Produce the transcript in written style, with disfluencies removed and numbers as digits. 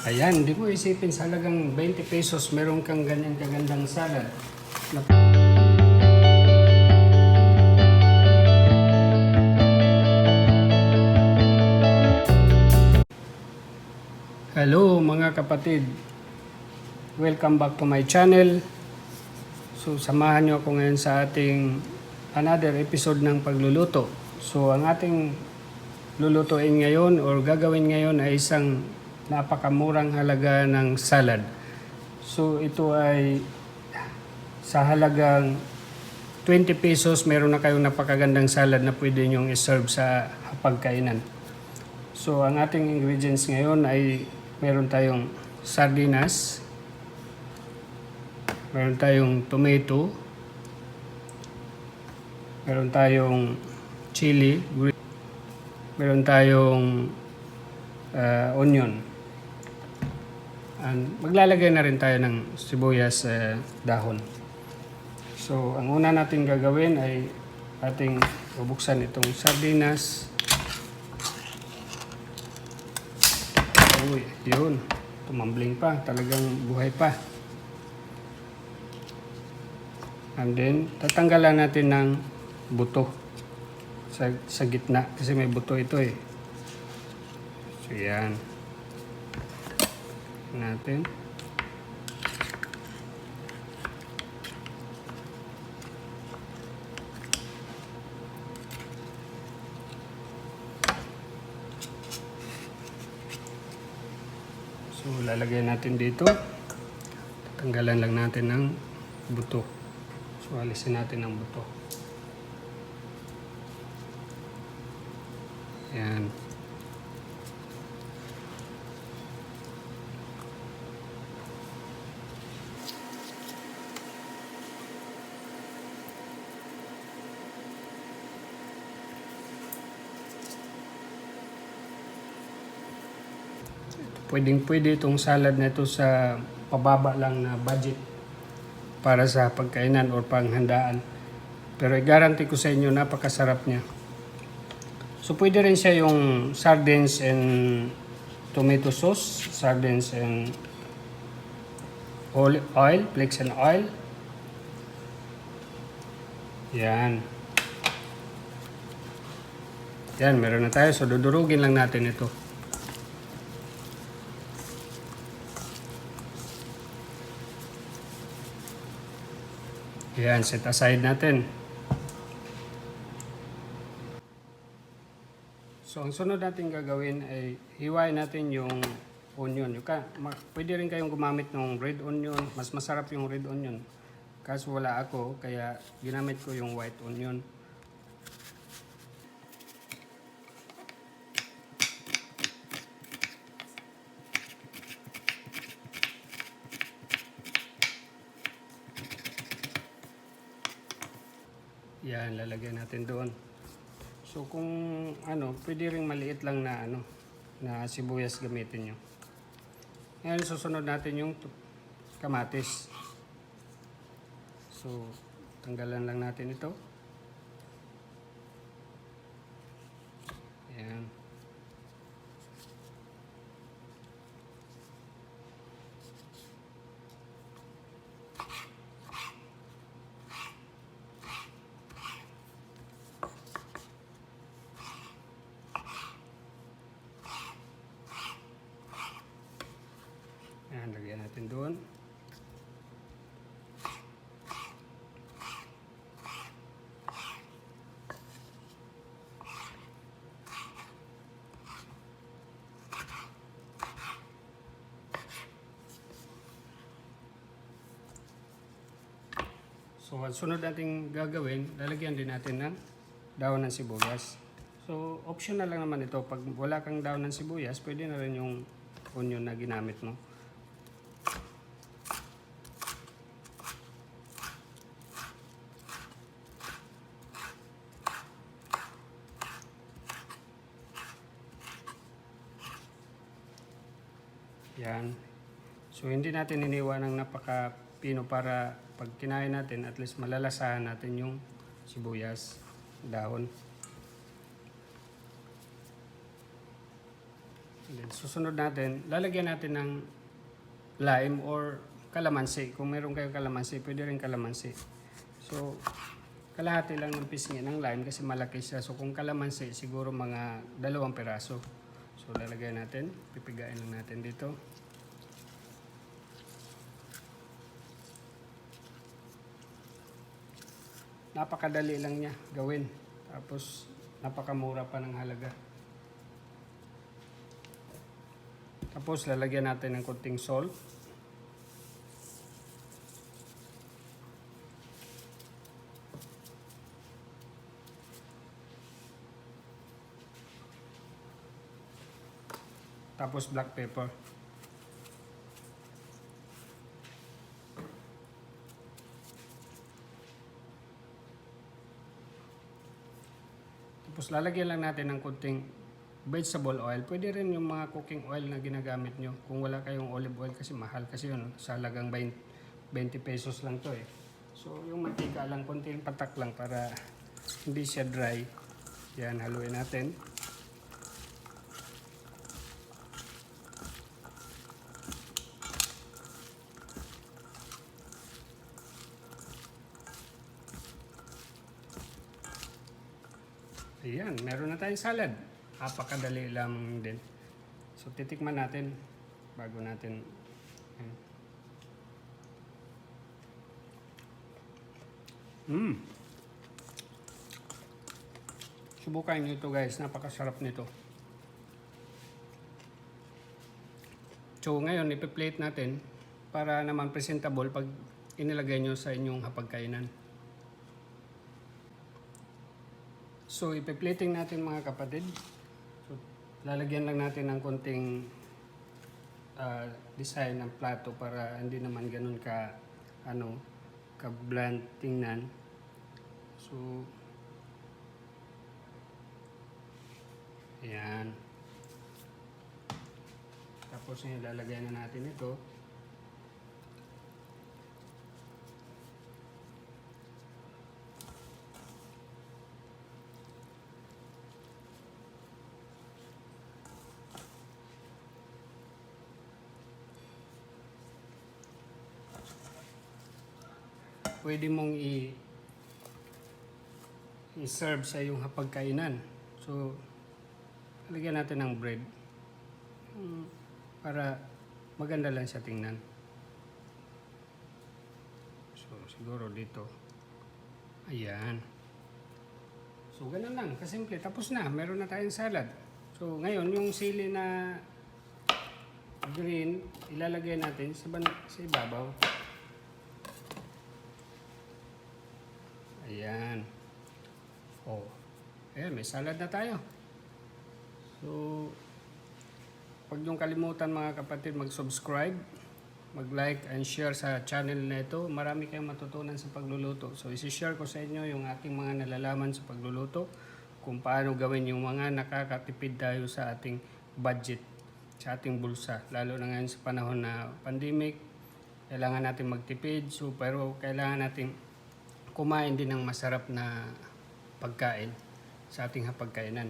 Ayan, di mo isipin sa halagang 20 pesos meron kang ganyan kagandang salad. Hello mga kapatid. Welcome back to my channel. So samahan nyo ako ngayon sa ating another episode ng pagluluto. So ang ating lulutuin ngayon or gagawin ngayon ay isang napakamurang halaga ng salad. So ito ay sa halagang 20 pesos meron na kayong napakagandang salad na pwede nyong iserve sa pagkainan. So ang ating ingredients ngayon ay meron tayong sardinas, meron tayong tomato, meron tayong chili, meron tayong onion. And maglalagay na rin tayo ng sibuyas dahon. So, ang una natin gagawin ay ating bubuksan itong sardinas. Uy, yun. Tumambling pa. Talagang buhay pa. And then, tatanggalan natin ng buto sa gitna. Kasi may buto ito eh. So, yan. Natin. So, lalagay natin dito. Tanggalan lang natin ng buto. So, alisin natin ang buto. Yan. Pwedeng-pwede itong salad na ito sa pababa lang na budget para sa pagkainan o panghandaan. Pero i-guarantee ko sa inyo, napakasarap niya. So, pwede rin siya yung sardines and tomato sauce, sardines and olive oil, flakes and oil. Yan. Yan, meron na tayo. So, dudurugin lang natin ito. Yan, set aside natin. So, ang sunod natin gagawin ay hiwain natin yung onion. Pwede rin kayong gumamit ng red onion. Mas masarap yung red onion. Kaso wala ako, kaya ginamit ko yung white onion. Yan, lalagyan natin doon. So kung pwede ring maliit lang na na sibuyas gamitin nyo. Ngayon susunod natin yung kamatis. So tanggalan lang natin ito. Yan. Yan, lagyan natin doon. So, ang sunod nating gagawin, lalagyan din natin ng dahon ng sibuyas. So, optional lang naman ito. Pag wala kang dahon ng sibuyas, pwede na rin yung onion na ginamit mo. Yan. So, hindi natin iniwan ng napaka-pino para pag kinain natin, at least malalasahan natin yung sibuyas, dahon. Ayan. Susunod natin, lalagyan natin ng lime or kalamansi. Kung meron kayong kalamansi, pwede rin kalamansi. So, kalahati lang ng pisngi ng lime kasi malaki siya. So, kung kalamansi, siguro mga 2 piraso. So, lalagyan natin. Pipigain lang natin dito. Napakadali lang niya gawin. Tapos, napakamura pa ng halaga. Tapos, lalagyan natin ng konting salt. Tapos, black pepper. Tapos, lalagyan lang natin ng konting vegetable oil. Pwede rin yung mga cooking oil na ginagamit nyo. Kung wala kayong olive oil kasi mahal kasi yun. Sa halagang 20 pesos lang to eh. So yung mantika lang, konting patak lang para hindi siya dry. Yan, haluin natin. Ayan, meron na tayong salad. Napakadali lamang din. So, titikman natin bago natin. Subukan nyo ito guys. Napakasarap nito. So, ngayon, ipi-plate natin para naman presentable pag inilagay nyo sa inyong hapagkainan. So, ipi-plating natin mga kapatid. So, lalagyan lang natin ng konting design ng plato para hindi naman ganun ka bland tingnan. So, ayan. Tapos ngayon, lalagyan na natin ito. Pwede mong i-serve sa iyong hapagkainan. So, lagyan natin ng bread para maganda lang siya tingnan. So, siguro dito. Ayan. So, ganun lang. Kasimple. Tapos na. Meron na tayong salad. So, ngayon, yung sili na green, ilalagay natin sa ibabaw. Ayan. Oh. Ayan, may salad na tayo. So, huwag niyong kalimutan mga kapatid mag-subscribe, mag-like and share sa channel na ito. Marami kayong matutunan sa pagluluto. So, isi-share ko sa inyo yung aking mga nalalaman sa pagluluto, kung paano gawin yung mga nakakatipid tayo sa ating budget, sa ating bulsa. Lalo na ngayon sa panahon na pandemic, kailangan natin magtipid. So, pero kailangan natin kumain din ng masarap na pagkain sa ating hapagkainan.